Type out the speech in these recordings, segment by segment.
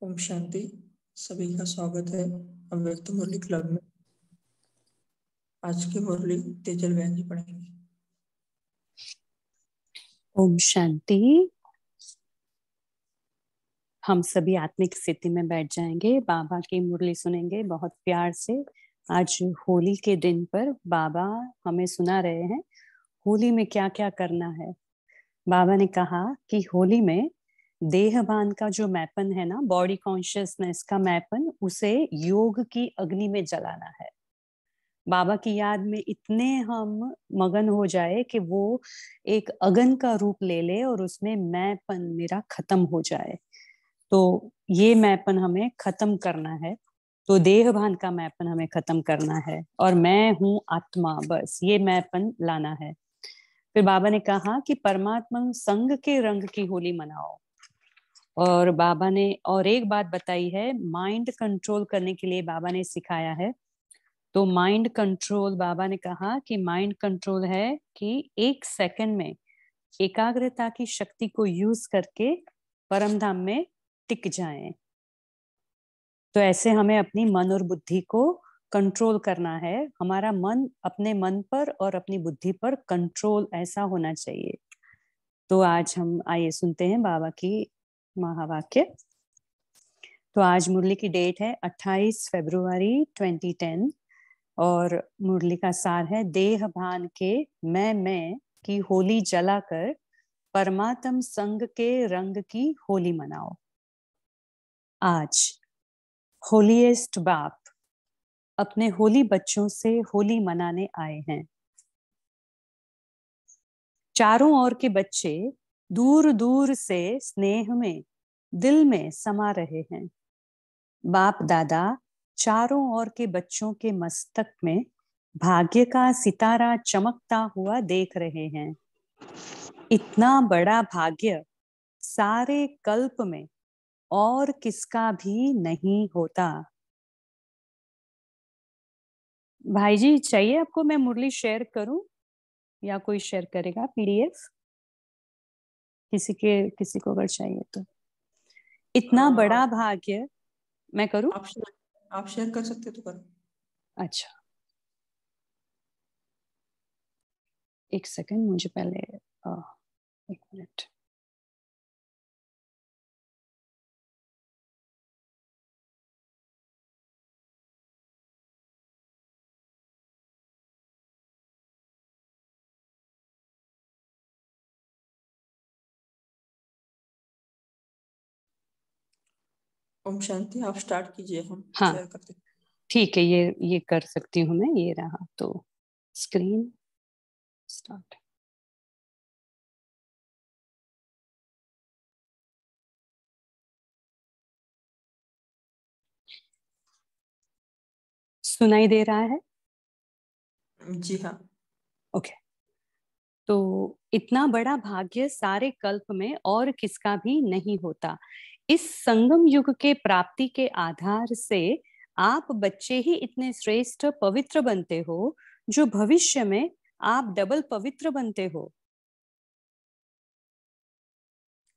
ओम शांति। सभी का स्वागत है अव्यक्त मुरली क्लब में। आज की मुरली तेजल बहन जी पढ़ेंगी। ओम शांति। हम सभी आत्मिक स्थिति में बैठ जाएंगे, बाबा की मुरली सुनेंगे बहुत प्यार से। आज होली के दिन पर बाबा हमें सुना रहे हैं होली में क्या क्या करना है। बाबा ने कहा कि होली में देहभान का जो मैपन है ना, बॉडी कॉन्शियसनेस का मैपन, उसे योग की अग्नि में जलाना है। बाबा की याद में इतने हम मगन हो जाए कि वो एक अगन का रूप ले ले और उसमें मैंपन मेरा खत्म हो जाए। तो ये मैंपन हमें खत्म करना है। तो देहभान का मैंपन हमें खत्म करना है और मैं हूँ आत्मा, बस ये मैंपन लाना है। फिर बाबा ने कहा कि परमात्मा संग के रंग की होली मनाओ। और बाबा ने और एक बात बताई है, माइंड कंट्रोल करने के लिए बाबा ने सिखाया है। तो माइंड कंट्रोल, बाबा ने कहा कि माइंड कंट्रोल है कि 1 सेकंड में एकाग्रता की शक्ति को यूज करके परम धाम में टिक जाएं। तो ऐसे हमें अपनी मन और बुद्धि को कंट्रोल करना है। हमारा मन अपने मन पर और अपनी बुद्धि पर कंट्रोल ऐसा होना चाहिए। तो आज हम आइए सुनते हैं बाबा की महावाक्य। तो आज मुरली की डेट है 28 फरवरी 2010 और मुरली का सार है, देह भान के मैं की होली जलाकर परमात्म संग के रंग की होली मनाओ। आज होलीएस्ट बाप अपने होली बच्चों से होली मनाने आए हैं। चारों ओर के बच्चे दूर दूर से स्नेह में दिल में समा रहे हैं। बाप दादा चारों ओर के बच्चों के मस्तक में भाग्य का सितारा चमकता हुआ देख रहे हैं। इतना बड़ा भाग्य सारे कल्प में और किसका भी नहीं होता। भाई जी, चाहिए आपको मैं मुरली शेयर करूं या कोई शेयर करेगा पीडीएफ? किसी को अगर चाहिए तो। इतना बड़ा भाग्य मैं करूं? आप शेयर कर सकते तो करो। अच्छा, 1 सेकंड, मुझे पहले 1 मिनट। ओम शांति। आप स्टार्ट कीजिए, हम हाँ शेयर करते। ठीक है, ये कर सकती हूँ मैं। ये रहा तो स्क्रीन स्टार्ट। सुनाई दे रहा है? जी हाँ। ओके। तो इतना बड़ा भाग्य सारे कल्प में और किसका भी नहीं होता। इस संगम युग के प्राप्ति के आधार से आप बच्चे ही इतने श्रेष्ठ पवित्र बनते हो, जो भविष्य में आप डबल पवित्र बनते हो।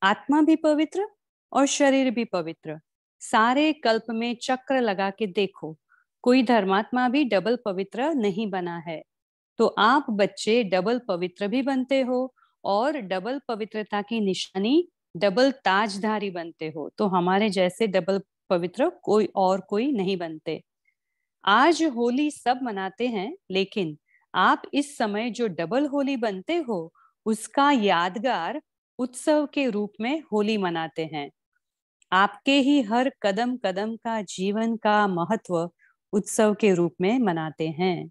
आत्मा भी पवित्र और शरीर भी पवित्र। सारे कल्प में चक्र लगा के देखो, कोई धर्मात्मा भी डबल पवित्र नहीं बना है। तो आप बच्चे डबल पवित्र भी बनते हो और डबल पवित्रता की निशानी डबल ताजधारी बनते हो। तो हमारे जैसे डबल पवित्र कोई नहीं बनते। आज होली सब मनाते हैं, लेकिन आप इस समय जो डबल होली बनते हो, उसका यादगार उत्सव के रूप में होली मनाते हैं। आपके ही हर कदम कदम का जीवन का महत्व उत्सव के रूप में मनाते हैं।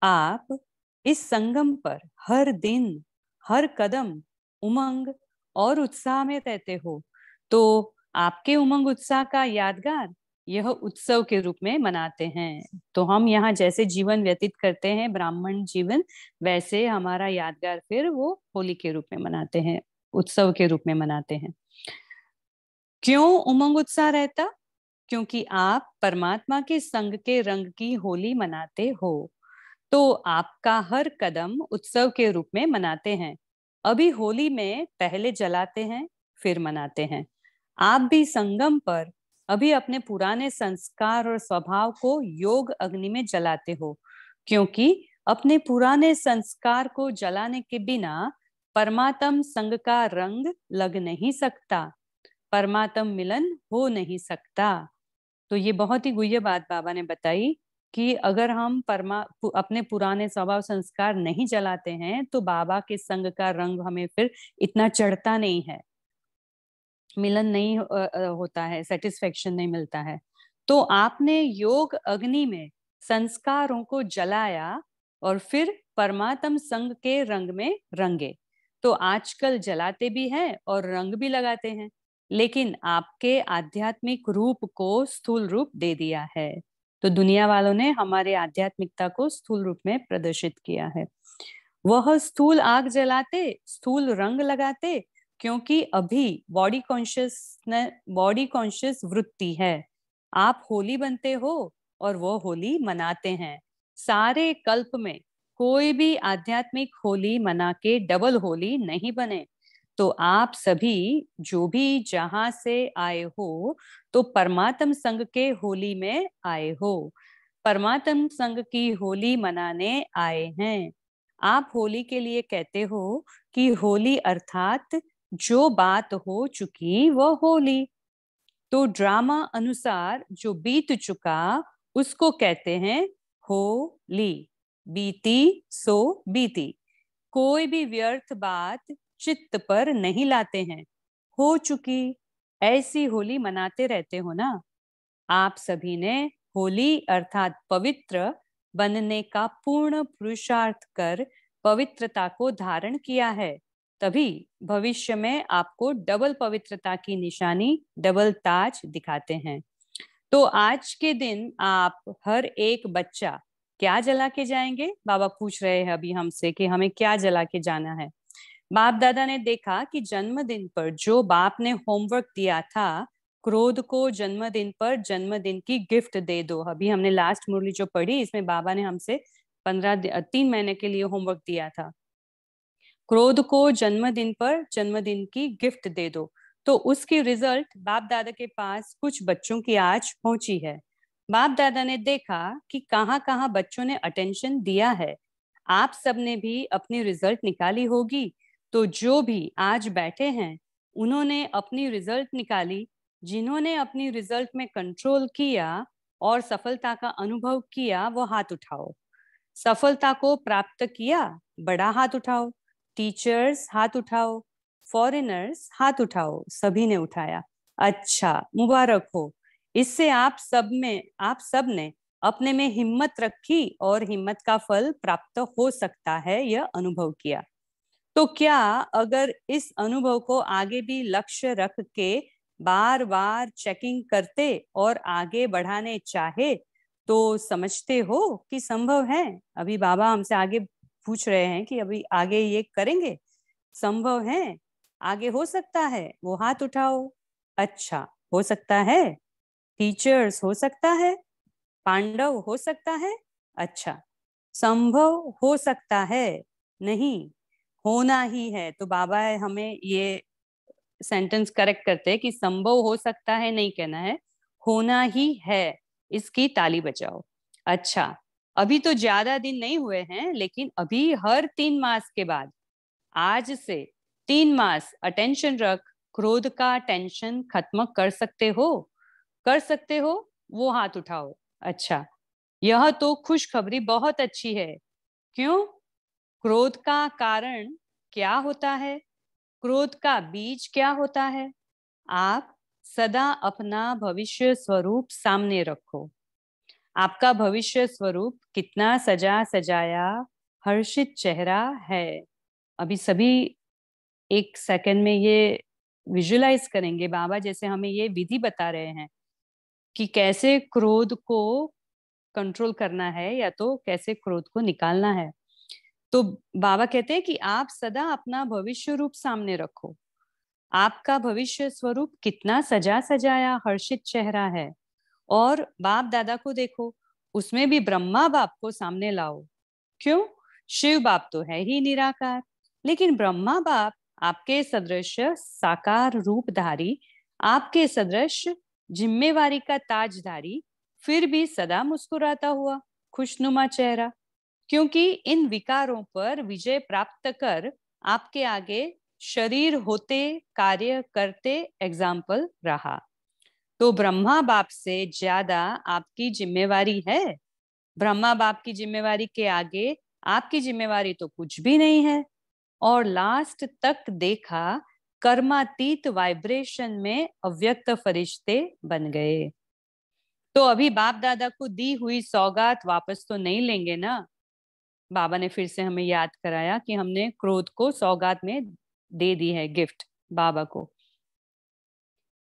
आप इस संगम पर हर दिन हर कदम उमंग और उत्साह में रहते हो। तो आपके उमंग उत्साह का यादगार यह उत्सव के रूप में मनाते हैं। तो हम यहाँ जैसे जीवन व्यतीत करते हैं, ब्राह्मण जीवन, वैसे हमारा यादगार फिर वो होली के रूप में मनाते हैं, उत्सव के रूप में मनाते हैं। क्यों उमंग उत्साह रहता? क्योंकि आप परमात्मा के संग के रंग की होली मनाते हो। तो आपका हर कदम उत्सव के रूप में मनाते हैं। अभी होली में पहले जलाते हैं, फिर मनाते हैं। आप भी संगम पर अभी अपने पुराने संस्कार और स्वभाव को योग अग्नि में जलाते हो, क्योंकि अपने पुराने संस्कार को जलाने के बिना परमात्म संग का रंग लग नहीं सकता, परमात्म मिलन हो नहीं सकता। तो ये बहुत ही गुह्य बात बाबा ने बताई कि अगर हम अपने पुराने स्वभाव संस्कार नहीं जलाते हैं तो बाबा के संग का रंग हमें फिर इतना चढ़ता नहीं है, मिलन नहीं होता है, सेटिस्फेक्शन नहीं मिलता है। तो आपने योग अग्नि में संस्कारों को जलाया और फिर परमात्म संग के रंग में रंगे। तो आजकल जलाते भी हैं और रंग भी लगाते हैं, लेकिन आपके आध्यात्मिक रूप को स्थूल रूप दे दिया है। तो दुनिया वालों ने हमारे आध्यात्मिकता को स्थूल रूप में प्रदर्शित किया है। वह स्थूल आग जलाते, स्थूल रंग लगाते, क्योंकि अभी बॉडी कॉन्शियस वृत्ति है। आप होली बनते हो और वो होली मनाते हैं। सारे कल्प में कोई भी आध्यात्मिक होली मना के डबल होली नहीं बने। तो आप सभी जो भी जहां से आए हो, तो परमात्म संग के होली में आए हो, परमात्म संग की होली मनाने आए हैं। आप होली के लिए कहते हो कि होली अर्थात जो बात हो चुकी वह होली। तो ड्रामा अनुसार जो बीत चुका उसको कहते हैं होली। बीती सो बीती। कोई भी व्यर्थ बात चित्त पर नहीं लाते हैं। हो चुकी ऐसी होली मनाते रहते हो ना। आप सभी ने होली अर्थात पवित्र बनने का पूर्ण पुरुषार्थ कर पवित्रता को धारण किया है। तभी भविष्य में आपको डबल पवित्रता की निशानी, डबल ताज दिखाते हैं। तो आज के दिन आप हर एक बच्चा क्या जला के जाएंगे? बाबा पूछ रहे हैं अभी हमसे कि हमें क्या जला के जाना है। बाप दादा ने देखा कि जन्मदिन पर जो बाप ने होमवर्क दिया था, क्रोध को जन्मदिन पर जन्मदिन की गिफ्ट दे दो। अभी हमने लास्ट मुरली जो पढ़ी, इसमें बाबा ने हमसे 3 महीने के लिए होमवर्क दिया था। क्रोध को जन्मदिन पर जन्मदिन की गिफ्ट दे दो। तो उसकी रिजल्ट बाप दादा के पास कुछ बच्चों की आज पहुंची है। बाप दादा ने देखा कि कहाँ कहाँ बच्चों ने अटेंशन दिया है। आप सबने भी अपनी रिजल्ट निकाली होगी। तो जो भी आज बैठे हैं उन्होंने अपनी रिजल्ट निकाली। जिन्होंने अपनी रिजल्ट में कंट्रोल किया और सफलता का अनुभव किया वो हाथ उठाओ। सफलता को प्राप्त किया, बड़ा हाथ उठाओ। टीचर्स हाथ उठाओ, फॉरेनर्स हाथ उठाओ। सभी ने उठाया, अच्छा मुबारक हो। इससे आप सब ने अपने में हिम्मत रखी और हिम्मत का फल प्राप्त हो सकता है यह अनुभव किया। तो क्या अगर इस अनुभव को आगे भी लक्ष्य रख के बार बार चेकिंग करते और आगे बढ़ाने चाहे तो समझते हो कि संभव है? अभी बाबा हमसे आगे पूछ रहे हैं कि अभी आगे ये करेंगे, संभव है, आगे हो सकता है? वो हाथ उठाओ। अच्छा, हो सकता है। टीचर्स हो सकता है। पांडव हो सकता है। अच्छा, संभव हो सकता है, नहीं होना ही है। तो बाबा हमें ये सेंटेंस करेक्ट करते हैं कि संभव हो सकता है नहीं कहना है, होना ही है। इसकी ताली बजाओ। अच्छा, अभी तो ज्यादा दिन नहीं हुए हैं, लेकिन अभी हर 3 मास के बाद, आज से 3 मास अटेंशन रख, क्रोध का टेंशन खत्म कर सकते हो? कर सकते हो? वो हाथ उठाओ। अच्छा, यह तो खुशखबरी बहुत अच्छी है। क्यों? क्रोध का कारण क्या होता है? क्रोध का बीज क्या होता है? आप सदा अपना भविष्य स्वरूप सामने रखो। आपका भविष्य स्वरूप कितना सजा सजाया हर्षित चेहरा है। अभी सभी 1 सेकंड में ये विजुलाइज करेंगे। बाबा जैसे हमें ये विधि बता रहे हैं कि कैसे क्रोध को कंट्रोल करना है या तो कैसे क्रोध को निकालना है। तो बाबा कहते हैं कि आप सदा अपना भविष्य रूप सामने रखो। आपका भविष्य स्वरूप कितना सजा सजाया हर्षित चेहरा है। और बाप दादा को देखो, उसमें भी ब्रह्मा बाप को सामने लाओ। क्यों? शिव बाप तो है ही निराकार, लेकिन ब्रह्मा बाप आपके सदृश साकार रूपधारी, आपके सदृश जिम्मेवारी का ताजधारी, फिर भी सदा मुस्कुराता हुआ खुशनुमा चेहरा, क्योंकि इन विकारों पर विजय प्राप्त कर आपके आगे शरीर होते कार्य करते एग्जाम्पल रहा। तो ब्रह्मा बाप से ज्यादा आपकी जिम्मेवारी है। ब्रह्मा बाप की जिम्मेवारी के आगे आपकी जिम्मेवारी तो कुछ भी नहीं है। और लास्ट तक देखा, कर्मातीत वाइब्रेशन में अव्यक्त फरिश्ते बन गए। तो अभी बाप दादा को दी हुई सौगात वापस तो नहीं लेंगे ना। बाबा ने फिर से हमें याद कराया कि हमने क्रोध को सौगात में दे दी है, गिफ्ट बाबा को।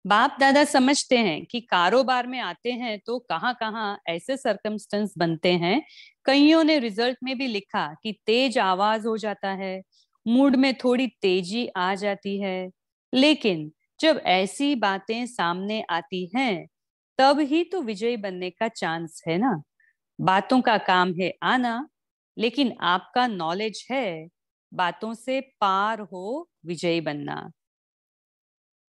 बाप दादा समझते हैं कि कारोबार में आते हैं तो कहाँ कहाँ ऐसे सर्कमस्टेंस बनते हैं। कईयों ने रिजल्ट में भी लिखा कि तेज आवाज हो जाता है, मूड में थोड़ी तेजी आ जाती है। लेकिन जब ऐसी बातें सामने आती हैं, तब ही तो विजयी बनने का चांस है ना। बातों का काम है आना, लेकिन आपका नॉलेज है बातों से पार हो विजयी बनना।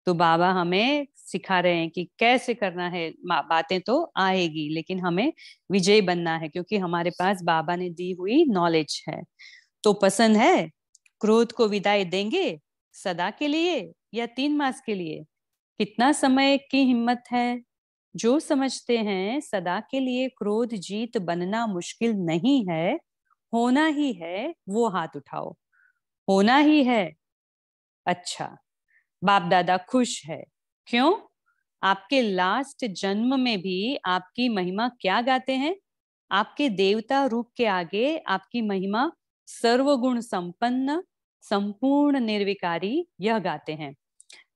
तो बाबा हमें सिखा रहे हैं कि कैसे करना है। बातें तो आएगी, लेकिन हमें विजयी बनना है, क्योंकि हमारे पास बाबा ने दी हुई नॉलेज है। तो पसंद है, क्रोध को विदाई देंगे सदा के लिए या 3 मास के लिए? कितना समय की हिम्मत है? जो समझते हैं सदा के लिए क्रोध जीत बनना मुश्किल नहीं है, होना ही है, वो हाथ उठाओ। होना ही है। अच्छा, बाप दादा खुश है। क्यों? आपके लास्ट जन्म में भी आपकी महिमा क्या गाते हैं? आपके देवता रूप के आगे आपकी महिमा सर्वगुण संपन्न, संपूर्ण निर्विकारी, यह गाते हैं।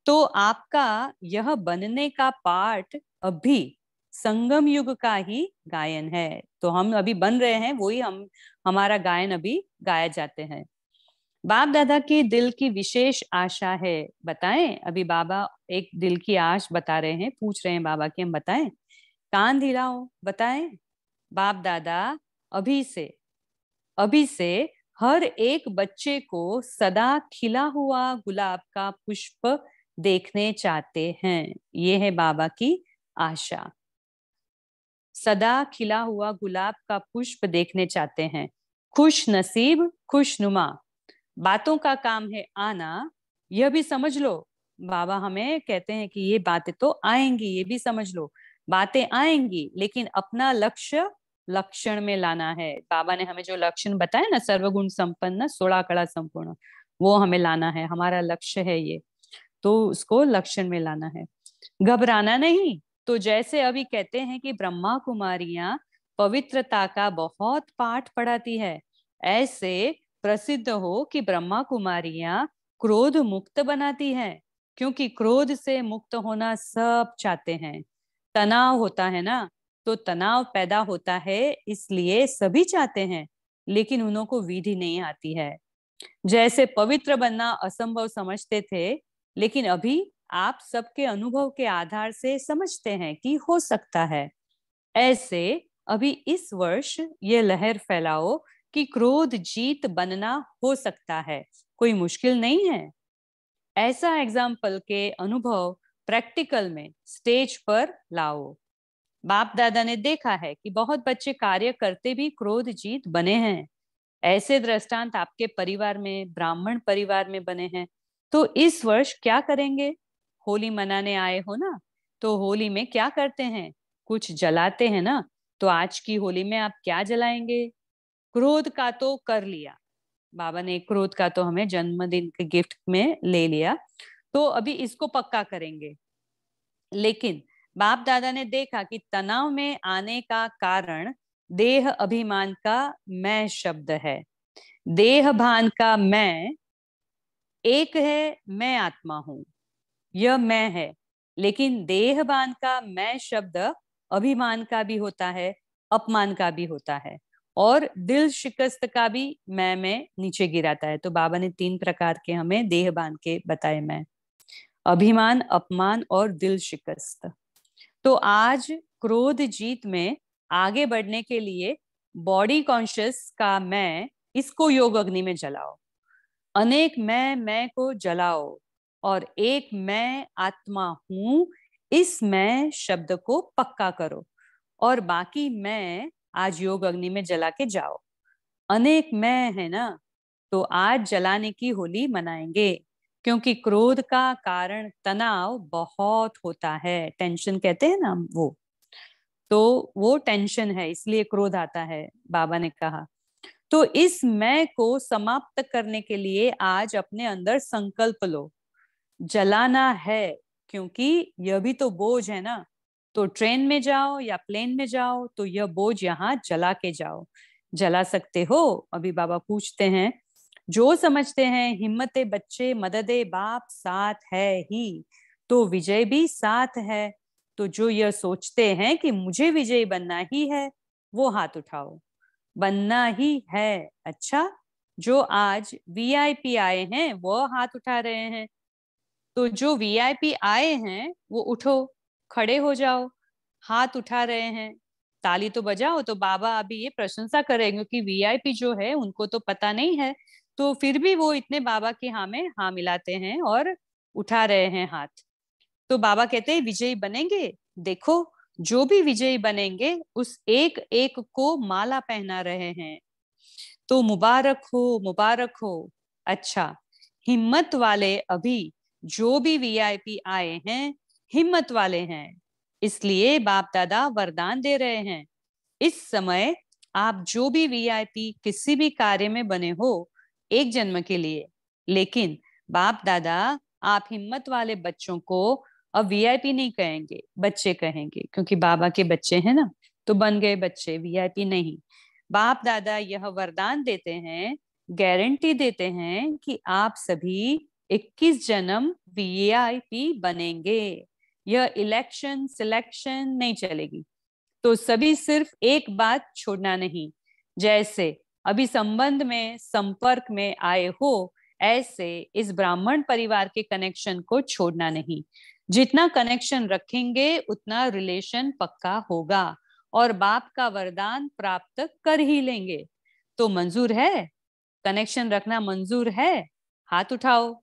तो आपका यह बनने का पाठ अभी संगम युग का ही गायन है। तो हम अभी बन रहे हैं, वही हमारा गायन अभी गाया जाते हैं। बाप दादा की दिल की विशेष आशा है, बताएं। अभी बाबा एक दिल की आश बता रहे हैं, पूछ रहे हैं बाबा कि हम बताएं। कान धीराओ, बताएं। बाप दादा अभी से हर एक बच्चे को सदा खिला हुआ गुलाब का पुष्प देखने चाहते हैं। ये है बाबा की आशा। सदा खिला हुआ गुलाब का पुष्प देखने चाहते हैं। खुश नसीब, खुशनुमा। बातों का काम है आना, यह भी समझ लो। बाबा हमें कहते हैं कि ये बातें तो आएंगी, ये भी समझ लो। बातें आएंगी, लेकिन अपना लक्ष्य लक्षण में लाना है। बाबा ने हमें जो लक्षण बताया ना, सर्वगुण संपन्न, 16 कला संपूर्ण, वो हमें लाना है। हमारा लक्ष्य है ये, तो उसको लक्षण में लाना है। घबराना नहीं। तो जैसे अभी कहते हैं कि ब्रह्मा कुमारियां पवित्रता का बहुत पाठ पढ़ाती है, ऐसे प्रसिद्ध हो कि ब्रह्मा कुमारियां क्रोध मुक्त बनाती हैं, क्योंकि क्रोध से मुक्त होना सब चाहते हैं। तनाव होता है ना, तो तनाव पैदा होता है, इसलिए सभी चाहते हैं, लेकिन उनको विधि नहीं आती है। जैसे पवित्र बनना असंभव समझते थे, लेकिन अभी आप सबके अनुभव के आधार से समझते हैं कि हो सकता है। ऐसे अभी इस वर्ष ये लहर फैलाओ कि क्रोध जीत बनना हो सकता है, कोई मुश्किल नहीं है। ऐसा एग्जाम्पल के अनुभव प्रैक्टिकल में स्टेज पर लाओ। बाप दादा ने देखा है कि बहुत बच्चे कार्य करते भी क्रोध जीत बने हैं। ऐसे दृष्टांत आपके परिवार में, ब्राह्मण परिवार में बने हैं। तो इस वर्ष क्या करेंगे? होली मनाने आए हो ना, तो होली में क्या करते हैं? कुछ जलाते हैं ना। तो आज की होली में आप क्या जलाएंगे? क्रोध का तो कर लिया बाबा ने, क्रोध का तो हमें जन्मदिन के गिफ्ट में ले लिया, तो अभी इसको पक्का करेंगे। लेकिन बाप दादा ने देखा कि तनाव में आने का कारण देह अभिमान का मैं शब्द है। देह भान का मैं एक है, मैं आत्मा हूं, यह मैं है। लेकिन देह भान का मैं शब्द अभिमान का भी होता है, अपमान का भी होता है, और दिल शिकस्त का भी मैं में नीचे गिराता है। तो बाबा ने 3 प्रकार के हमें देह भान के बताए, मैं, अभिमान, अपमान और दिल शिकस्त। तो आज क्रोध जीत में आगे बढ़ने के लिए बॉडी कॉन्शियस का मैं, इसको योग अग्नि में जलाओ। अनेक मैं को जलाओ, और एक मैं आत्मा हूं, इस मैं शब्द को पक्का करो और बाकी मैं आज योग अग्नि में जला के जाओ। अनेक मैं है ना, तो आज जलाने की होली मनाएंगे, क्योंकि क्रोध का कारण तनाव बहुत होता है। टेंशन कहते हैं ना वो, तो वो टेंशन है, इसलिए क्रोध आता है, बाबा ने कहा। तो इस मैं को समाप्त करने के लिए आज अपने अंदर संकल्प लो, जलाना है, क्योंकि यह भी तो बोझ है ना। तो ट्रेन में जाओ या प्लेन में जाओ तो यह बोझ यहाँ जला के जाओ। जला सकते हो? अभी बाबा पूछते हैं। जो समझते हैं हिम्मते बच्चे मददे बाप साथ है ही, तो विजय भी साथ है। तो जो यह सोचते हैं कि मुझे विजयी बनना ही है, वो हाथ उठाओ। बनना ही है। अच्छा, जो आज वीआईपी आए हैं वो हाथ उठा रहे हैं। तो जो वीआईपी आए हैं वो उठो, खड़े हो जाओ। हाथ उठा रहे हैं, ताली तो बजाओ। तो बाबा अभी ये प्रशंसा करेंगे कि वीआईपी जो है उनको तो पता नहीं है, तो फिर भी वो इतने बाबा के हाँ में हाँ मिलाते हैं और उठा रहे हैं हाथ। तो बाबा कहते हैं विजयी बनेंगे। देखो, जो भी विजयी बनेंगे उस एक एक को माला पहना रहे हैं। तो मुबारक हो, मुबारक हो। अच्छा, हिम्मत वाले अभी जो भी वीआईपी आए हैं हिम्मत वाले हैं, इसलिए बाप दादा वरदान दे रहे हैं। इस समय आप जो भी वीआईपी किसी भी कार्य में बने हो, एक जन्म के लिए, लेकिन बाप दादा आप हिम्मत वाले बच्चों को अब वीआईपी नहीं कहेंगे, बच्चे कहेंगे, क्योंकि बाबा के बच्चे हैं ना, तो बन गए बच्चे, वीआईपी नहीं। बाप दादा यह वरदान देते हैं, गारंटी देते हैं कि आप सभी 21 जन्म वीआईपी बनेंगे। यह इलेक्शन सिलेक्शन नहीं चलेगी। तो सभी सिर्फ एक बात छोड़ना नहीं, जैसे अभी संबंध में संपर्क में आए हो, ऐसे इस ब्राह्मण परिवार के कनेक्शन को छोड़ना नहीं। जितना कनेक्शन रखेंगे उतना रिलेशन पक्का होगा और बाप का वरदान प्राप्त कर ही लेंगे। तो मंजूर है? कनेक्शन रखना मंजूर है? हाथ उठाओ।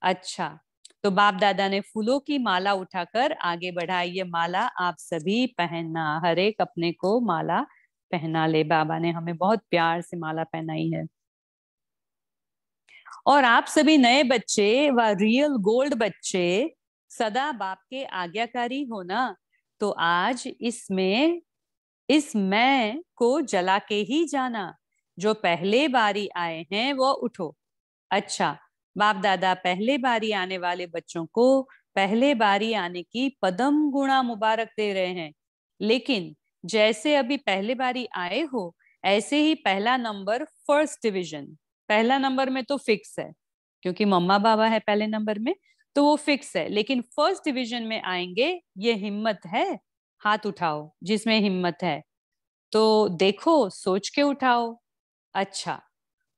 अच्छा, तो बाप दादा ने फूलों की माला उठाकर आगे बढ़ाई। ये माला आप सभी पहनना, हर एक अपने को माला पहना ले। बाबा ने हमें बहुत प्यार से माला पहनाई है। और आप सभी नए बच्चे व रियल गोल्ड बच्चे सदा बाप के आज्ञाकारी हो ना, तो आज इसमें इस मैं को जला के ही जाना। जो पहले बारी आए हैं वो उठो। अच्छा, बाप दादा पहले बारी आने वाले बच्चों को पहले बारी आने की पदम गुणा मुबारक दे रहे हैं। लेकिन जैसे अभी पहले बारी आए हो, ऐसे ही पहला नंबर फर्स्ट डिवीजन, पहला नंबर में तो फिक्स है, क्योंकि मम्मा बाबा है पहले नंबर में, तो वो फिक्स है। लेकिन फर्स्ट डिवीजन में आएंगे, ये हिम्मत है? हाथ उठाओ जिसमें हिम्मत है। तो देखो, सोच के उठाओ। अच्छा,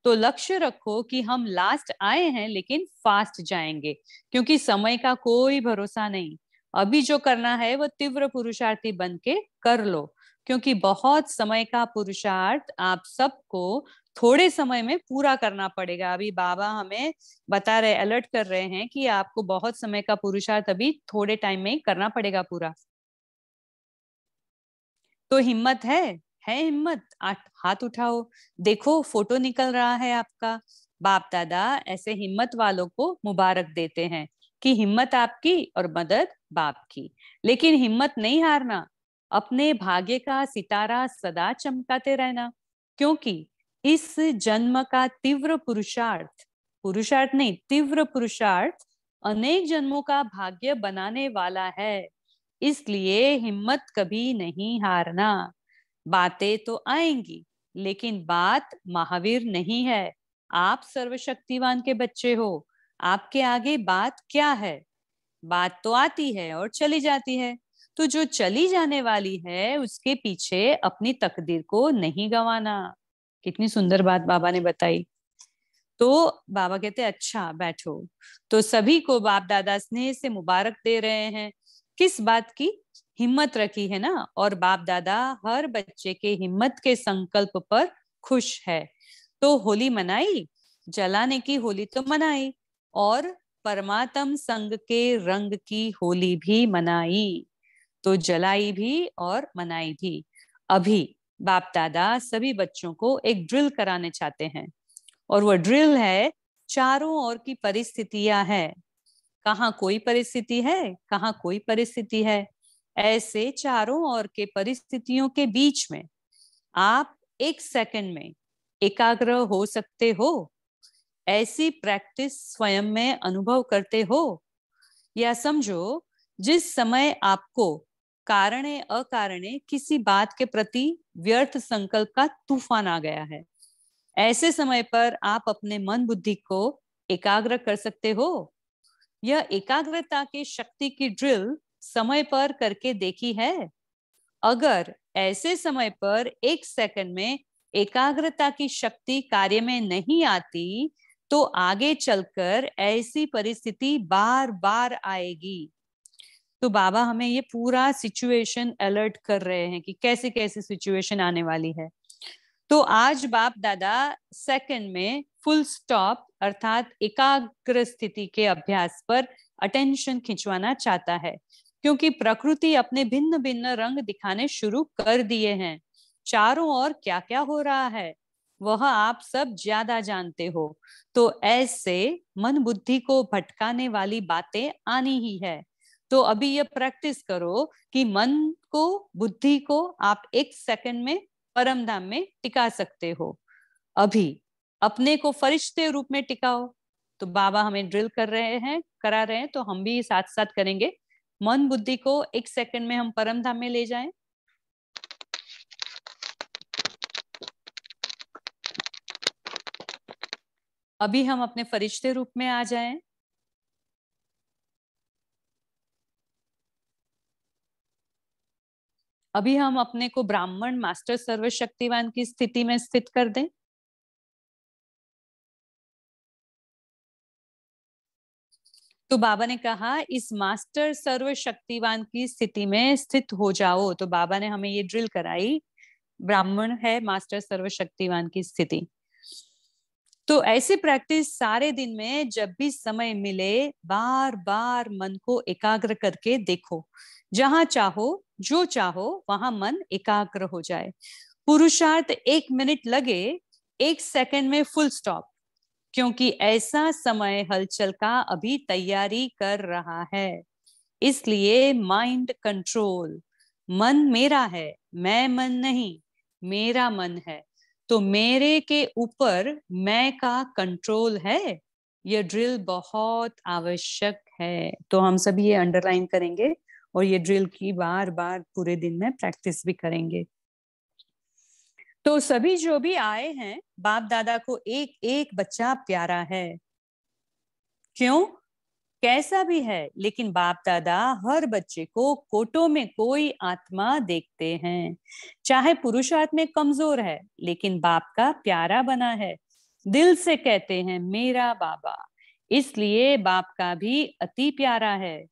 तो लक्ष्य रखो कि हम लास्ट आए हैं लेकिन फास्ट जाएंगे, क्योंकि समय का कोई भरोसा नहीं। अभी जो करना है वो तीव्र पुरुषार्थी बन के कर लो, क्योंकि बहुत समय का पुरुषार्थ आप सबको थोड़े समय में पूरा करना पड़ेगा। अभी बाबा हमें बता रहे, अलर्ट कर रहे हैं कि आपको बहुत समय का पुरुषार्थ अभी थोड़े टाइम में ही करना पड़ेगा पूरा। तो हिम्मत है हिम्मत? हाथ उठाओ। देखो, फोटो निकल रहा है आपका। बाप दादा ऐसे हिम्मत वालों को मुबारक देते हैं कि हिम्मत आपकी और मदद बाप की। लेकिन हिम्मत नहीं हारना, अपने भाग्य का सितारा सदा चमकाते रहना, क्योंकि इस जन्म का तीव्र पुरुषार्थ, पुरुषार्थ नहीं तीव्र पुरुषार्थ, अनेक जन्मों का भाग्य बनाने वाला है। इसलिए हिम्मत कभी नहीं हारना। बातें तो आएंगी, लेकिन बात महावीर नहीं है। आप सर्वशक्तिवान के बच्चे हो, आपके आगे बात क्या है? बात तो आती है और चली जाती है। तो जो चली जाने वाली है उसके पीछे अपनी तकदीर को नहीं गंवाना। कितनी सुंदर बात बाबा ने बताई। तो बाबा कहते अच्छा बैठो। तो सभी को बाप दादा स्नेह से मुबारक दे रहे हैं। किस बात की? हिम्मत रखी है ना, और बाप दादा हर बच्चे के हिम्मत के संकल्प पर खुश है। तो होली मनाई, जलाने की होली तो मनाई, और परमात्म संग के रंग की होली भी मनाई। तो जलाई भी और मनाई भी। अभी बाप दादा सभी बच्चों को एक ड्रिल कराने चाहते हैं, और वो ड्रिल है चारों ओर की परिस्थितियां है। कहाँ कोई परिस्थिति है, कहाँ कोई परिस्थिति है, ऐसे चारों ओर के परिस्थितियों के बीच में आप एक सेकंड में एकाग्र हो सकते हो। ऐसी प्रैक्टिस स्वयं में अनुभव करते हो, या समझो जिस समय आपको कारणे अकारणे किसी बात के प्रति व्यर्थ संकल्प का तूफान आ गया है, ऐसे समय पर आप अपने मन बुद्धि को एकाग्र कर सकते हो। यह एकाग्रता की शक्ति की ड्रिल समय पर करके देखी है। अगर ऐसे समय पर एक सेकंड में एकाग्रता की शक्ति कार्य में नहीं आती, तो आगे चलकर ऐसी परिस्थिति बार बार आएगी। तो बाबा हमें ये पूरा सिचुएशन अलर्ट कर रहे हैं कि कैसे कैसे सिचुएशन आने वाली है। तो आज बाप दादा सेकंड में फुल स्टॉप अर्थात एकाग्र स्थिति के अभ्यास पर अटेंशन खिंचवाना चाहता है, क्योंकि प्रकृति अपने भिन्न भिन्न रंग दिखाने शुरू कर दिए हैं। चारों ओर क्या क्या हो रहा है वह आप सब ज्यादा जानते हो। तो ऐसे मन बुद्धि को भटकाने वाली बातें आनी ही है। तो अभी ये प्रैक्टिस करो कि मन को, बुद्धि को आप एक सेकंड में परम धाम में टिका सकते हो। अभी अपने को फरिश्ते रूप में टिकाओ। तो बाबा हमें ड्रिल करा रहे हैं, तो हम भी साथ साथ करेंगे। मन बुद्धि को एक सेकंड में हम परम धाम में ले जाएं। अभी हम अपने फरिश्ते रूप में आ जाएं। अभी हम अपने को ब्राह्मण मास्टर सर्वशक्तिवान की स्थिति में स्थित कर दें। तो बाबा ने कहा इस मास्टर सर्वशक्तिवान की स्थिति में स्थित हो जाओ। तो बाबा ने हमें ये ड्रिल कराई, ब्राह्मण है मास्टर सर्वशक्तिवान की स्थिति। तो ऐसी प्रैक्टिस सारे दिन में जब भी समय मिले बार बार मन को एकाग्र करके देखो। जहां चाहो, जो चाहो वहां मन एकाग्र हो जाए। पुरुषार्थ 1 मिनट लगे, एक सेकंड में फुल स्टॉप, क्योंकि ऐसा समय हलचल का अभी तैयारी कर रहा है। इसलिए माइंड कंट्रोल। मन मेरा है, मैं मन नहीं, मेरा मन है। तो मेरे के ऊपर मैं का कंट्रोल है। यह ड्रिल बहुत आवश्यक है। तो हम सभी ये अंडरलाइन करेंगे और ये ड्रिल की बार बार पूरे दिन में प्रैक्टिस भी करेंगे। तो सभी जो भी आए हैं, बाप दादा को एक एक बच्चा प्यारा है। क्यों? कैसा भी है, लेकिन बाप दादा हर बच्चे को कोटों में कोई आत्मा देखते हैं। चाहे पुरुषार्थ में कमजोर है, लेकिन बाप का प्यारा बना है। दिल से कहते हैं मेरा बाबा, इसलिए बाप का भी अति प्यारा है।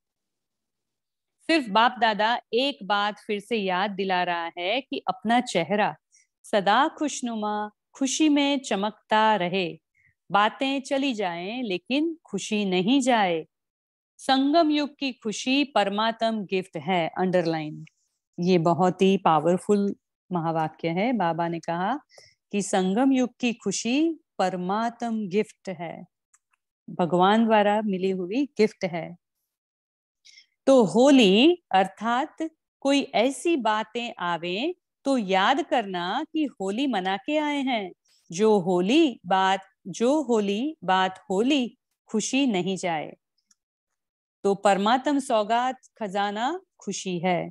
सिर्फ बाप दादा एक बात फिर से याद दिला रहा है कि अपना चेहरा सदा खुशनुमा, खुशी में चमकता रहे। बातें चली जाएं लेकिन खुशी नहीं जाए। संगम युग की खुशी परमात्म गिफ्ट है। अंडरलाइन, ये बहुत ही पावरफुल महावाक्य है। बाबा ने कहा कि संगम युग की खुशी परमात्म गिफ्ट है, भगवान द्वारा मिली हुई गिफ्ट है। तो होली अर्थात कोई ऐसी बातें आवे तो याद करना कि होली मना के आए हैं। जो होली बात होली खुशी नहीं जाए। तो परमात्म सौगात खजाना खुशी है।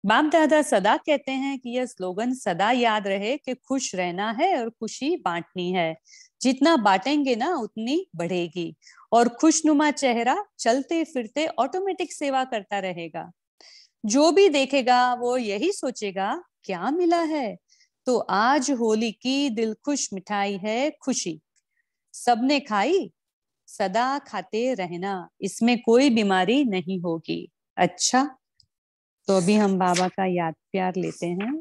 बाप दादा सदा कहते हैं कि यह स्लोगन सदा याद रहे कि खुश रहना है और खुशी बांटनी है। जितना बांटेंगे ना उतनी बढ़ेगी, और खुशनुमा चेहरा चलते फिरते ऑटोमेटिक सेवा करता रहेगा। जो भी देखेगा वो यही सोचेगा क्या मिला है। तो आज होली की दिल खुश मिठाई है खुशी। सबने खाई, सदा खाते रहना, इसमें कोई बीमारी नहीं होगी। अच्छा, तो अभी हम बाबा का याद प्यार लेते हैं।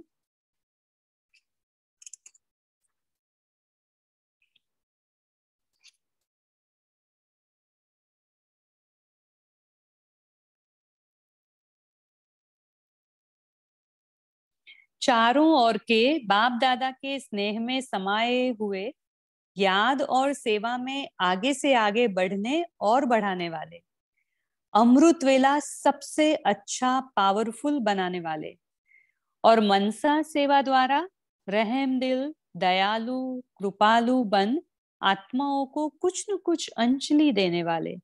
चारों ओर के बाप दादा के स्नेह में समाये हुए, याद और सेवा में आगे से आगे बढ़ने और बढ़ाने वाले, अमृत वेला सबसे अच्छा पावरफुल बनाने वाले और मनसा सेवा द्वारा रहम दिल, दयालु, कृपालु बन आत्माओं को कुछ न कुछ अंजलि देने वाले,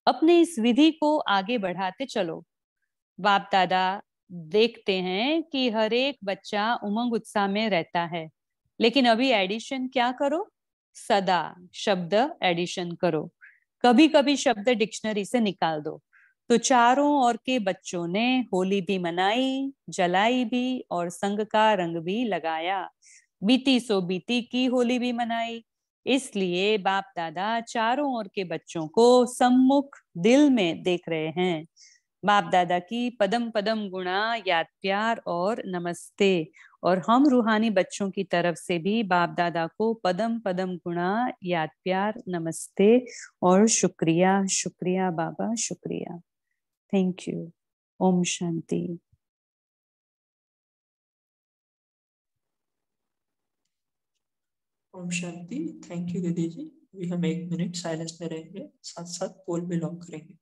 अपने इस विधि को आगे बढ़ाते चलो। बाप दादा देखते हैं कि हर एक बच्चा उमंग उत्साह में रहता है, लेकिन अभी एडिशन क्या करो, सदा शब्द एडिशन करो, कभी कभी शब्द डिक्शनरी से निकाल दो। तो चारों ओर के बच्चों ने होली भी मनाई, जलाई भी और संग का रंग भी लगाया। बीती सो बीती की होली भी मनाई। इसलिए बाप दादा चारों ओर के बच्चों को सम्मुख दिल में देख रहे हैं। बाप दादा की पदम पदम गुणा याद प्यार और नमस्ते। और हम रूहानी बच्चों की तरफ से भी बाप दादा को पदम पदम गुणा याद प्यार नमस्ते और शुक्रिया। शुक्रिया बाबा, शुक्रिया। Thank you. ओम शांति। ओम शांति। थैंक यू दीदी जी। अभी हम 1 मिनट साइलेंस में रहेंगे, साथ साथ पोल भी लॉक करेंगे।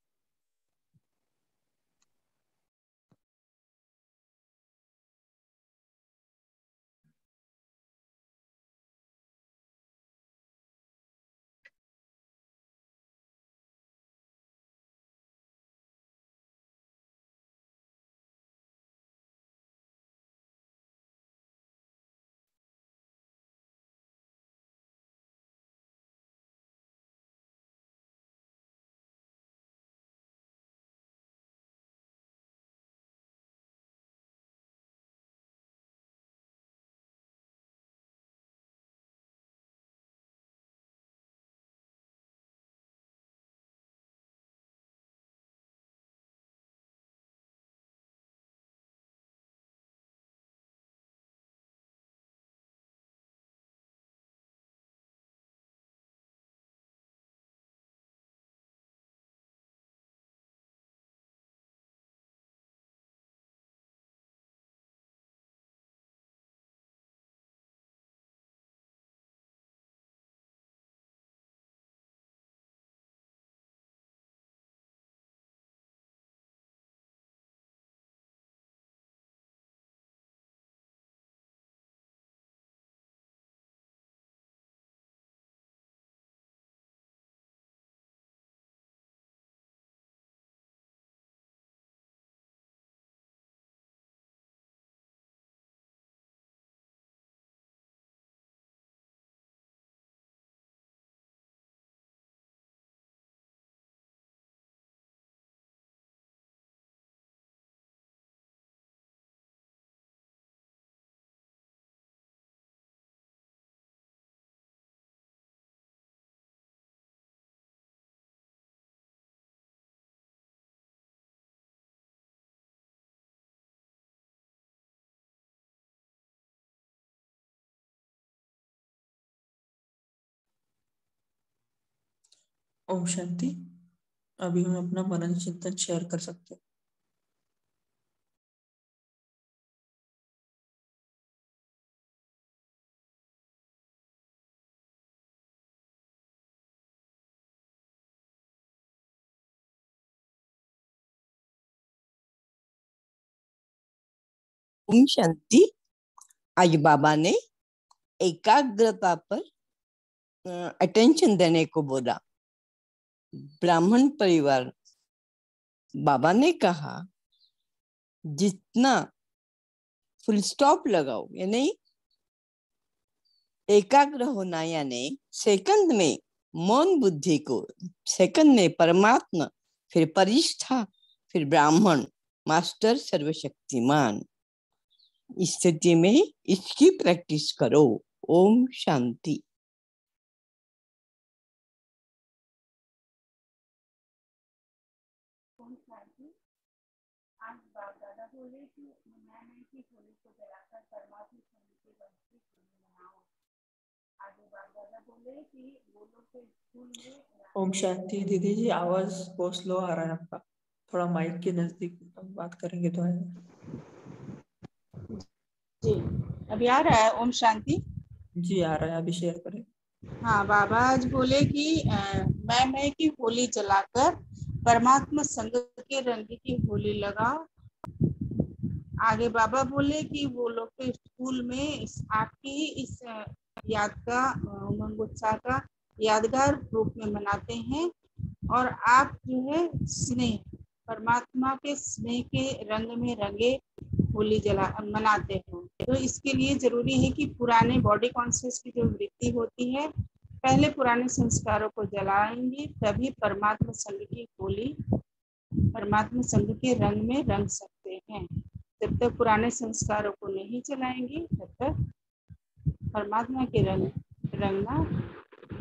ओम शांति। अभी हम अपना मनन चिंतन शेयर कर सकते हैं। ओम शांति। आज बाबा ने एकाग्रता पर अटेंशन देने को बोला। ब्राह्मण परिवार, बाबा ने कहा जितना फुल स्टॉप लगाओ, यानी एकाग्र होना, यानी सेकंड में मौन बुद्धि को, सेकंड में परमात्मा, फिर परिष्ठा, फिर ब्राह्मण, मास्टर सर्वशक्तिमान। इस स्थिति में इसकी प्रैक्टिस करो। ओम शांति। आज बाप दादा बोले कि मैं की होली को जलाकर परमात्मा के वंश की मनाओ। आज बाप दादा बोले कि वो लोग के स्कूल में। ओम शांति दीदी जी, आवाज बहुत स्लो आ रहा है आपका, थोड़ा माइक के नजदीक बात करेंगे तो आएगा। जी अभी आ रहा है। ओम शांति। जी आ रहा है, अभी शेयर करें। हाँ, बाबा आज बोले कि मैं की होली जलाकर परमात्मा संग के रंग की होली लगाओ। आगे बाबा बोले कि वो लोग के स्कूल में आपकी इस याद का उमंग उत्साह का यादगार रूप में मनाते हैं और आप जो है स्नेह, परमात्मा के स्नेह के रंग में रंगे होली मनाते हैं। तो इसके लिए जरूरी है कि पुराने बॉडी कॉन्शियस की जो वृत्ति होती है, पहले पुराने संस्कारों को जलाएंगे, तभी परमात्मा संग की होली परमात्मा संग के रंग में रंग सकते हैं। जब तक पुराने संस्कारों को नहीं चलाएंगे तब तक परमात्मा के रंग रंगना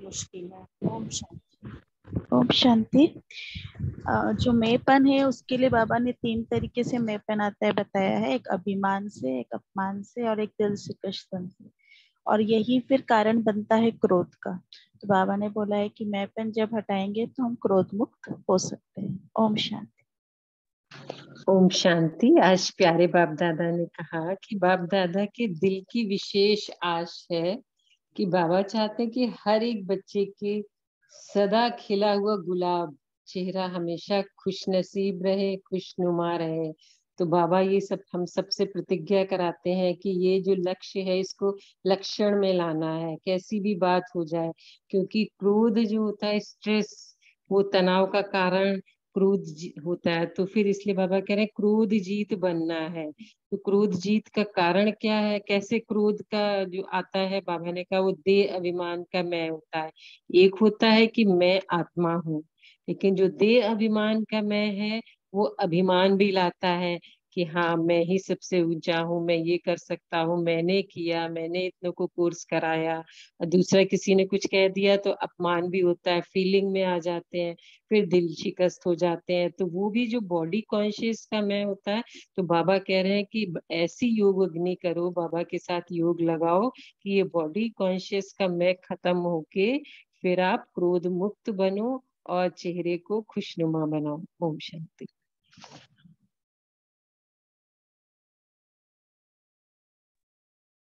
मुश्किल है। ओम शांति। ओम शांति। जो मैंपन है उसके लिए बाबा ने 3 तरीके से मैंपन आता है बताया है, एक अभिमान से, एक अपमान से और एक दिल शिकस्तन से। और यही फिर कारण बनता है क्रोध का। तो बाबा ने बोला है कि मैंपन जब हटाएंगे तो हम क्रोध मुक्त हो सकते हैं। ओम शांति। ओम शांति। आज प्यारे बाप दादा ने कहा कि बाप दादा के दिल की विशेष आश है कि बाबा चाहते हैं कि हर एक बच्चे के सदा खिला हुआ गुलाब चेहरा हमेशा खुश नसीब रहे, खुशनुमा रहे। तो बाबा ये सब हम सबसे प्रतिज्ञा कराते हैं कि ये जो लक्ष्य है इसको लक्षण में लाना है, कैसी भी बात हो जाए। क्योंकि क्रोध जो होता है, स्ट्रेस, वो तनाव का कारण क्रोध होता है। तो फिर इसलिए बाबा कह रहे हैं क्रोध जीत बनना है। तो क्रोध जीत का कारण क्या है, कैसे क्रोध का जो आता है, बाबा ने कहा वो देह अभिमान का मैं होता है। एक होता है कि मैं आत्मा हूँ, लेकिन जो देह अभिमान का मैं है वो अभिमान भी लाता है कि हाँ मैं ही सबसे ऊंचा हूँ, मैं ये कर सकता हूँ, मैंने किया, मैंने इतनों को कोर्स कराया। और दूसरा किसी ने कुछ कह दिया तो अपमान भी होता है, फीलिंग में आ जाते हैं, फिर दिल शिकस्त हो जाते हैं। तो वो भी जो बॉडी कॉन्शियस का मैं होता है। तो बाबा कह रहे हैं कि ऐसी योग अग्नि करो, बाबा के साथ योग लगाओ कि ये बॉडी कॉन्शियस का मैं खत्म होके फिर आप क्रोध मुक्त बनो और चेहरे को खुशनुमा बनाओ। ओम शांति।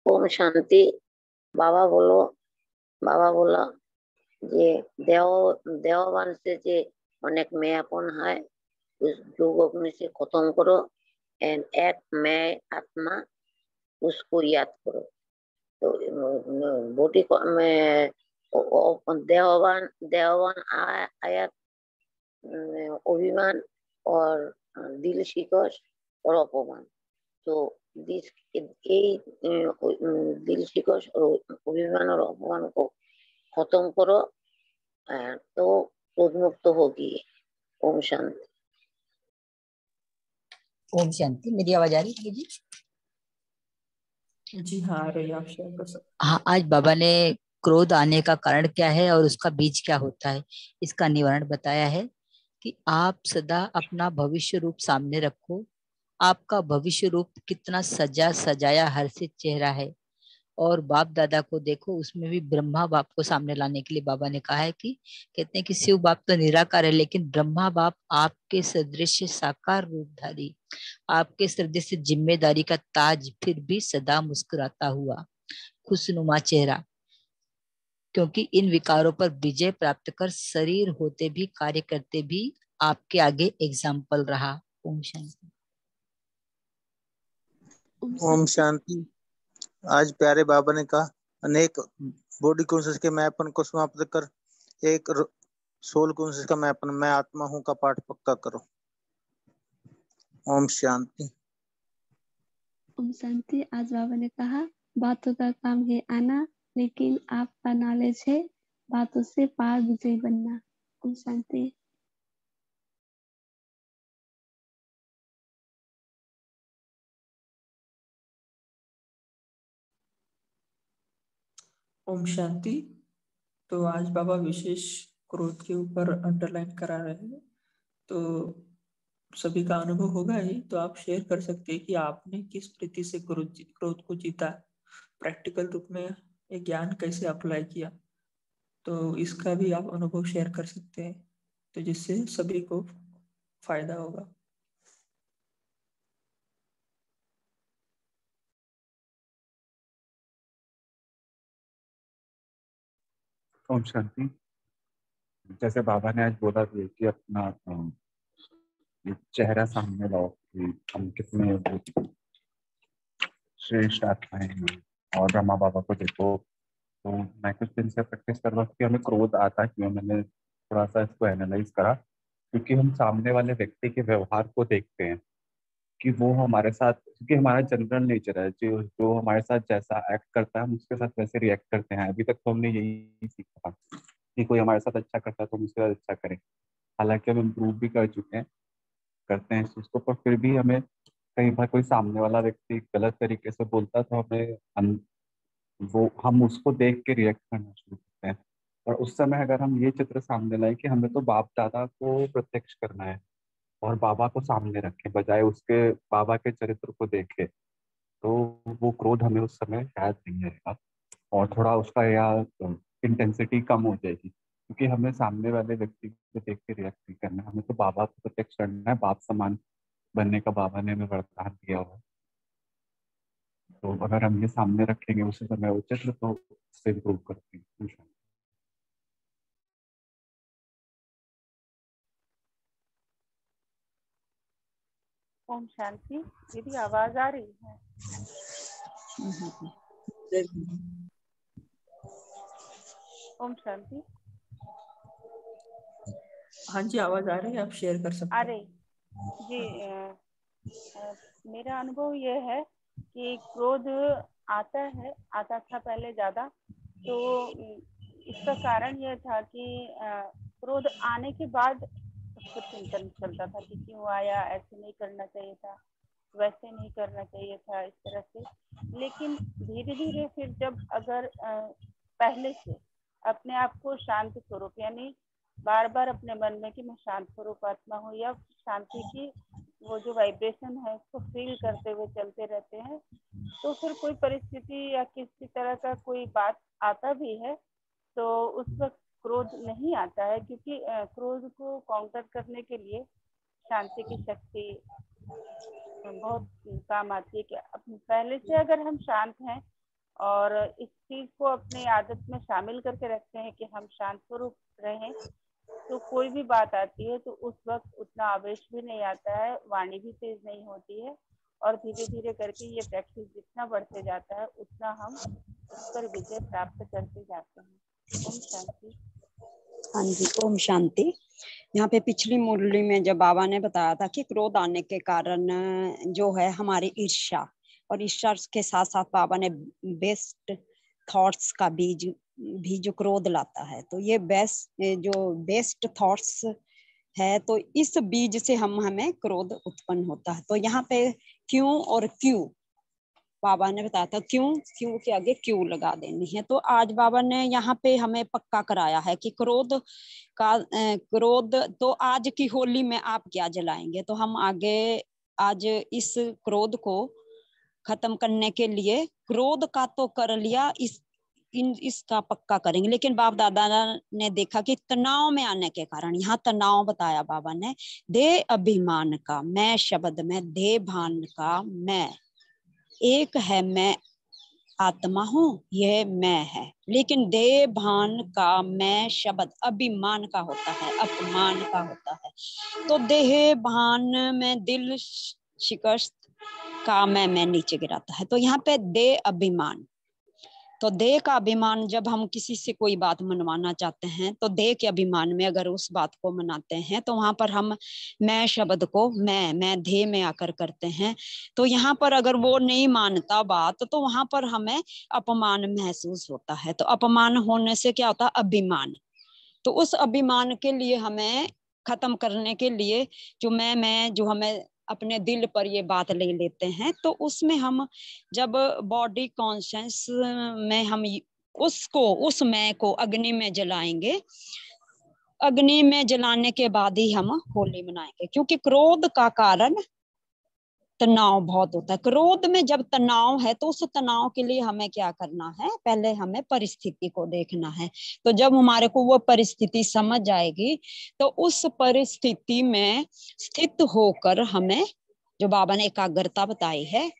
ओम शांति। बाबा बोला যে देववान से जे अनेक मैं अपन है उस योग अग्नि से खत्म करो एंड एक मैं आत्मा उसको याद करो। तो बॉडी को मैं देववान आयत अभिमान और दिल शिकस्त और अपमान। तो दिल शिकस्त और अभिमान और अपमान को खत्म करो तो क्रोध मुक्त होगी। ओम शांति। ओम शांति। मेरी आवाज आ रही है जी? जी हाँ आ रही है, आप शेयर कर सकते। हाँ, आज बाबा ने क्रोध आने का कारण क्या है और उसका बीज क्या होता है इसका निवारण बताया है कि आप सदा अपना भविष्य रूप सामने रखो। आपका भविष्य रूप कितना सजा सजाया हर्षित चेहरा है। और बाप दादा को देखो, उसमें भी ब्रह्मा बाप को सामने लाने के लिए बाबा ने कहा है कि कहते हैं कि शिव बाप तो निराकार है, लेकिन ब्रह्मा बाप आपके सदृश साकार रूपधारी, आपके सदृश जिम्मेदारी का ताज, फिर भी सदा मुस्कुराता हुआ खुशनुमा चेहरा, क्योंकि इन विकारों पर विजय प्राप्त कर शरीर होते भी कार्य करते भी आपके आगे एग्जाम्पल रहा। ओम शांति। ओम शांति। आज प्यारे बाबा ने कहा अनेक बॉडी कॉन्शियस के मैंपन को समाप्त कर एक सोल कॉन्शियस का मैंपन मैं आत्मा हूँ का पाठ पक्का करो। ओम शांति। ओम शांति। आज बाबा ने कहा बातों का काम है आना, लेकिन आपका नॉलेज है बातों से पार विजय बनना। ओम शांति। ओम शांति। तो आज बाबा विशेष क्रोध के ऊपर अंडरलाइन करा रहे हैं, तो सभी का अनुभव होगा ही। तो आप शेयर कर सकते हैं कि आपने किस प्रीति से क्रोध को जीता, प्रैक्टिकल रूप में ये ज्ञान कैसे अप्लाई किया। तो इसका भी आप अनुभव शेयर कर सकते हैं, तो जिससे सभी को फायदा होगा। ओम शांति। जैसे बाबा ने आज बोला भी कि अपना चेहरा सामने लाओ कि हम कितने श्रेष्ठ आत्माएं हैं, और ब्रह्मा बाबा को देखो। तो मैं कुछ दिन से प्रैक्टिस कर रहा हूँ कि हमें क्रोध आता क्यों। मैंने थोड़ा सा इसको एनालाइज करा, क्योंकि हम सामने वाले व्यक्ति के व्यवहार को देखते हैं कि वो हमारे साथ, क्योंकि हमारा जनरल नेचर है, जो जो हमारे साथ जैसा एक्ट करता है हम उसके साथ वैसे रिएक्ट करते हैं। अभी तक तो हमने यही सीखा कि कोई हमारे साथ अच्छा करता है तो हम उसके साथ अच्छा करें। हालांकि हम इम्प्रूव भी कर चुके हैं, करते हैं इस चीज़ को, पर फिर भी हमें कई बार कोई सामने वाला व्यक्ति गलत तरीके से बोलता तो हमें वो हम उसको देख के रिएक्ट करना शुरू करते हैं। और उस समय अगर हम ये चित्र सामने लाएं कि हमें तो बाप दादा को प्रत्यक्ष करना है और बाबा को सामने रखें, बजाय उसके बाबा के चरित्र को देखे, तो वो क्रोध हमें उस समय शायद नहीं आएगा और थोड़ा उसका या इंटेंसिटी कम हो जाएगी, क्योंकि हमें सामने वाले व्यक्ति को देख के रिएक्ट नहीं करना है। हमें तो बाबा को प्रत्यक्ष करना है, बाप समान बनने का बाबा ने हमें वरदान दिया हुआ है। तो अगर हम ये सामने रखेंगे उसी समय वो चित्र, तो उससे इम्प्रूव करते हैं। ओम शांति। दीदी आवाज आ रही है? ओम शांति। हाँ जी, आवाज आ रही है, आप शेयर कर सकते हैं। अरे जी, मेरा अनुभव ये है कि क्रोध आता था पहले ज्यादा। तो इसका कारण यह था कि क्रोध आने के बाद उसको चिंतन चलता था कि क्यों आया, ऐसे नहीं करना चाहिए था, वैसे नहीं करना चाहिए था, इस तरह से। लेकिन धीरे धीरे फिर जब अगर पहले से अपने आप को शांत स्वरूप, यानी बार बार अपने मन में कि मैं शांत स्वरूप आत्मा हूँ, या शांति की वो जो वाइब्रेशन है उसको फील करते हुए चलते रहते हैं, तो फिर कोई परिस्थिति या किसी तरह का कोई बात आता भी है तो उस वक्त क्रोध नहीं आता है, क्योंकि क्रोध को काउंटर करने के लिए शांति की शक्ति बहुत काम आती है। कि पहले से अगर हम शांत हैं और इस चीज को अपनी आदत में शामिल करके रखते हैं कि हम शांत स्वरूप रहें, तो कोई भी बात आती है तो उस वक्त उतना आवेश भी नहीं आता है, वाणी भी तेज नहीं होती है, और धीरे धीरे करके ये प्रैक्टिस जितना बढ़ते जाता है उतना हम उस पर विजय प्राप्त करते जाते हैं। ओम शांति। हाँ जी, ओम शांति। यहाँ पे पिछली मुरली में जब बाबा ने बताया था कि क्रोध आने के कारण जो है हमारी ईर्ष्या, और ईर्ष्या के साथ साथ बाबा ने बेस्ट थॉट्स का बीज भी जो क्रोध लाता है, तो ये बेस्ट थॉट्स है, तो इस बीज से हमें क्रोध उत्पन्न होता है। तो यहाँ पे क्यों और क्यों बाबा ने बताया था, क्यों के आगे क्यों लगा देनी है। तो आज बाबा ने यहाँ पे हमें पक्का कराया है कि क्रोध तो आज की होली में आप क्या जलाएंगे, तो हम आगे आज इस क्रोध को खत्म करने के लिए क्रोध का तो कर लिया, इसका पक्का करेंगे। लेकिन बाप दादा ने देखा कि तनाव में आने के कारण, यहाँ तनाव बताया बाबा ने, दे अभिमान का मैं शब्द में, दे भान का मैं, एक है मैं आत्मा हूँ, यह मैं है, लेकिन देह भान का मैं शब्द अभिमान का होता है, अपमान का होता है। तो देह भान में दिल शिकस्त का मैं नीचे गिराता है। तो यहाँ पे देह अभिमान, तो देह का अभिमान, जब हम किसी से कोई बात मनवाना चाहते हैं तो देह के अभिमान में अगर उस बात को मनाते हैं तो वहां पर हम मैं शब्द को मैं देह में आकर करते हैं। तो यहाँ पर अगर वो नहीं मानता बात तो वहां पर हमें अपमान महसूस होता है। तो अपमान होने से क्या होता है, अभिमान। तो उस अभिमान के लिए हमें खत्म करने के लिए जो मैं जो हमें अपने दिल पर ये बात ले लेते हैं, तो उसमें हम जब बॉडी कॉन्शियस में हम उस मैं को अग्नि में जलाएंगे, अग्नि में जलाने के बाद ही हम होली मनाएंगे। क्योंकि क्रोध का कारण तनाव बहुत होता है। क्रोध में जब तनाव है तो उस तनाव के लिए हमें क्या करना है, पहले हमें परिस्थिति को देखना है। तो जब हमारे को वो परिस्थिति समझ आएगी तो उस परिस्थिति में स्थित होकर हमें, जो बाबा ने एकाग्रता बताई है,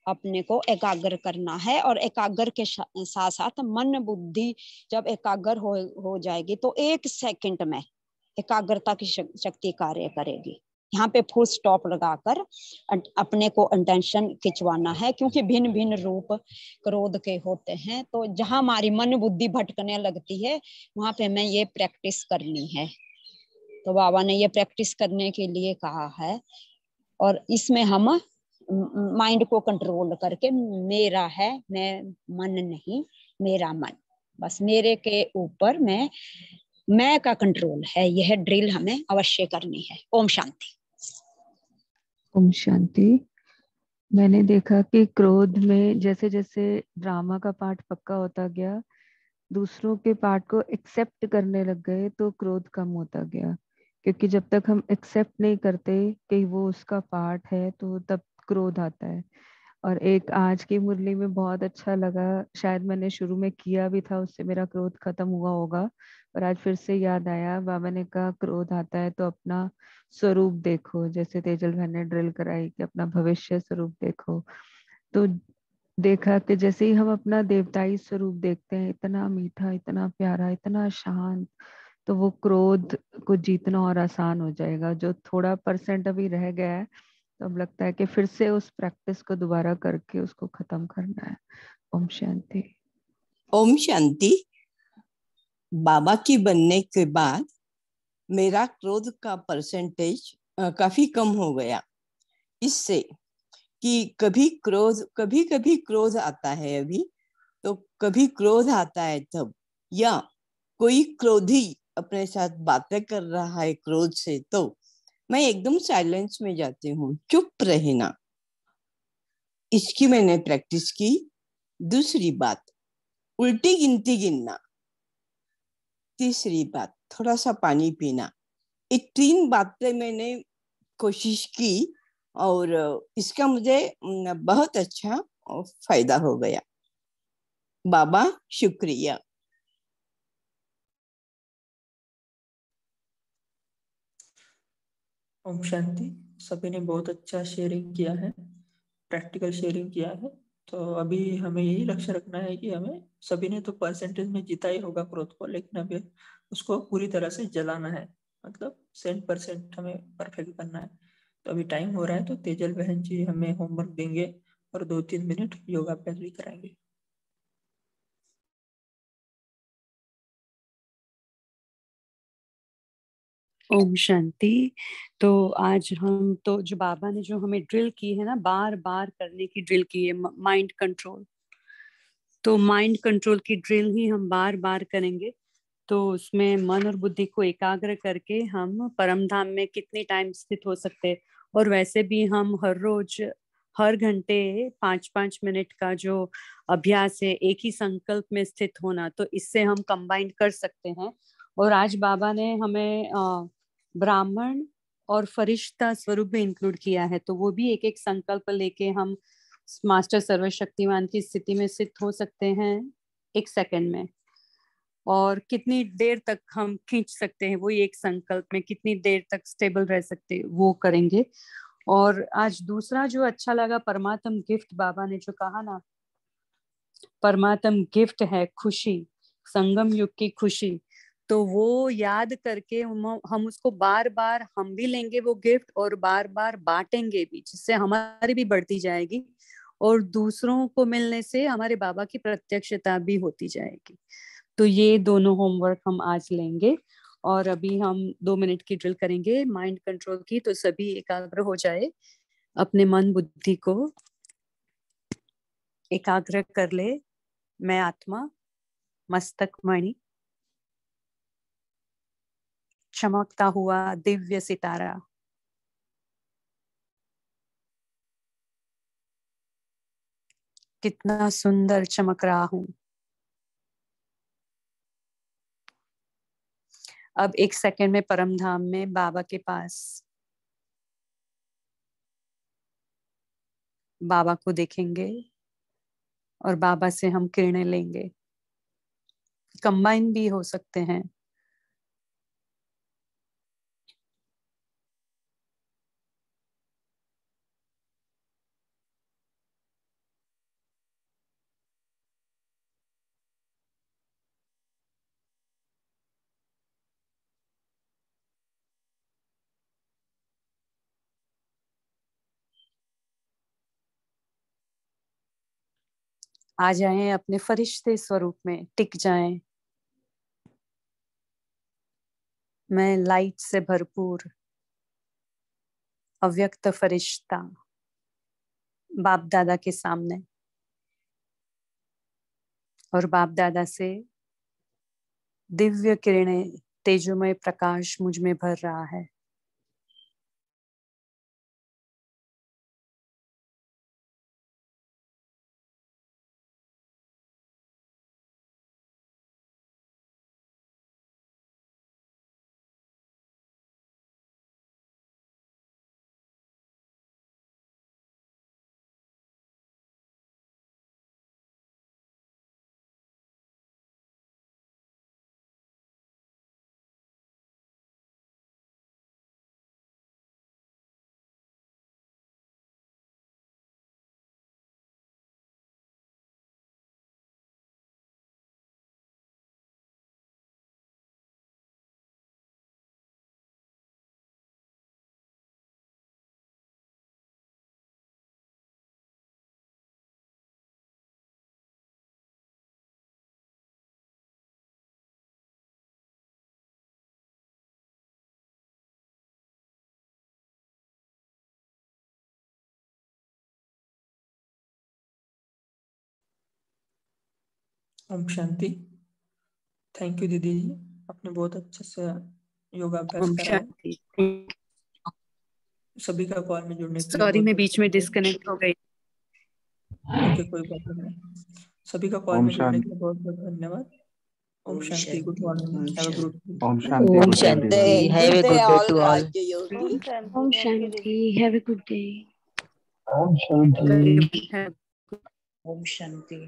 अपने को एकाग्र करना है। और एकाग्र के साथ साथ मन बुद्धि जब एकाग्र हो जाएगी तो 1 सेकंड में एकाग्रता की शक्ति कार्य करेगी। यहाँ पे फुल स्टॉप लगाकर अपने को इंटेंशन खिंचवाना है, क्योंकि भिन्न भिन्न रूप क्रोध के होते हैं। तो जहां हमारी मन बुद्धि भटकने लगती है वहां पे हमें ये प्रैक्टिस करनी है। तो बाबा ने ये प्रैक्टिस करने के लिए कहा है। और इसमें हम माइंड को कंट्रोल करके, मेरा है, मैं मन नहीं, मेरा मन, बस मेरे के ऊपर मैं का कंट्रोल है, यह ड्रिल हमें अवश्य करनी है। ओम शांति। ओम शांति। मैंने देखा कि क्रोध में जैसे जैसे ड्रामा का पार्ट पक्का होता गया, दूसरों के पार्ट को एक्सेप्ट करने लग गए तो क्रोध कम होता गया। क्योंकि जब तक हम एक्सेप्ट नहीं करते कि वो उसका पार्ट है तो तब क्रोध आता है। और एक आज की मुरली में बहुत अच्छा लगा, शायद मैंने शुरू में किया भी था, उससे मेरा क्रोध खत्म हुआ होगा, पर आज फिर से याद आया। बाबा ने कहा क्रोध आता है तो अपना स्वरूप देखो, जैसे तेजल बहन ने ड्रिल कराई कि अपना भविष्य स्वरूप देखो। तो देखा कि जैसे ही हम अपना देवताई स्वरूप देखते हैं, इतना मीठा, इतना प्यारा, इतना शांत, तो वो क्रोध को जीतना और आसान हो जाएगा। जो थोड़ा % अभी रह गया है, तो अब लगता है कि फिर से उस प्रैक्टिस को दोबारा करके उसको खत्म करना है। ओम शांति। ओम शांति। बाबा की बनने के बाद मेरा क्रोध का परसेंटेज काफी कम हो गया, इससे कि कभी कभी क्रोध आता है अभी, तो कभी क्रोध आता है तब, या कोई क्रोधी अपने साथ बातें कर रहा है क्रोध से, तो मैं एकदम साइलेंस में जाती हूँ, चुप रहना। इसकी मैंने प्रैक्टिस की। दूसरी बात, उल्टी गिनती गिनना। तीसरी बात, थोड़ा सा पानी पीना। ये 3 बातें मैंने कोशिश की और इसका मुझे बहुत अच्छा फायदा हो गया। बाबा शुक्रिया। ओम शांति। सभी ने बहुत अच्छा शेयरिंग किया है, प्रैक्टिकल शेयरिंग किया है। तो अभी हमें यही लक्ष्य रखना है कि हमें, सभी ने तो परसेंटेज में जीता ही होगा क्रोध को, लेकिन अभी उसको पूरी तरह से जलाना है, मतलब 100% हमें परफेक्ट करना है। तो अभी टाइम हो रहा है, तो तेजल बहन जी हमें होमवर्क देंगे और 2-3 मिनट योगाभ्यास भी कराएंगे। ओम शांति। तो आज हम तो जो बाबा ने जो हमें ड्रिल की है ना, बार बार करने की ड्रिल की है, माइंड कंट्रोल, तो माइंड कंट्रोल की ड्रिल ही हम बार बार करेंगे। तो उसमें मन और बुद्धि को एकाग्र करके हम परम धाम में कितने टाइम स्थित हो सकते हैं। और वैसे भी हम हर रोज हर घंटे 5-5 मिनट का जो अभ्यास है, एक ही संकल्प में स्थित होना, तो इससे हम कंबाइन कर सकते हैं। और आज बाबा ने हमें ब्राह्मण और फरिश्ता स्वरूप में इंक्लूड किया है, तो वो भी एक एक संकल्प लेके हम मास्टर सर्वशक्तिमान की स्थिति में स्थित हो सकते हैं 1 सेकंड में। और कितनी देर तक हम खींच सकते हैं, वही एक संकल्प में कितनी देर तक स्टेबल रह सकते हैं, वो करेंगे। और आज दूसरा जो अच्छा लगा, परमात्म गिफ्ट, बाबा ने जो कहा ना, परमात्म गिफ्ट है खुशी, संगम युग की खुशी। तो वो याद करके हम उसको बार बार हम भी लेंगे वो गिफ्ट, और बार बार बांटेंगे भी, जिससे हमारी भी बढ़ती जाएगी और दूसरों को मिलने से हमारे बाबा की प्रत्यक्षता भी होती जाएगी। तो ये दोनों होमवर्क हम आज लेंगे। और अभी हम 2 मिनट की ड्रिल करेंगे माइंड कंट्रोल की। तो सभी एकाग्र हो जाए, अपने मन बुद्धि को एकाग्र कर ले। मैं आत्मा, मस्तक मणि, चमकता हुआ दिव्य सितारा, कितना सुंदर चमक रहा हूं। अब 1 सेकंड में परम धाम में बाबा के पास, बाबा को देखेंगे और बाबा से हम किरणें लेंगे। कंबाइन भी हो सकते हैं। आ जाएं, अपने फरिश्ते स्वरूप में टिक जाएं। मैं लाइट से भरपूर अव्यक्त फरिश्ता बाप दादा के सामने, और बाप दादा से दिव्य किरणें, तेजोमय प्रकाश मुझ में भर रहा है। ओम शांति। थैंक यू दीदी जी, आपने बहुत अच्छे से योगाभ्यास कराया। सभी का कॉल में जुड़ने के लिए सॉरी, मैं बहुत बीच में डिस्कनेक्ट हो गई। ओके, कोई प्रॉब्लम नहीं। सभी का कॉल में जुड़ने के लिए बहुत बहुत धन्यवाद। ओम शांति। Good morning, have a good day. ओम शांति। ओम शांति। Have a good day to all. ओम शांति, हैव अ गुड डे। ओम शांति। ओम शांति। ओम शांति।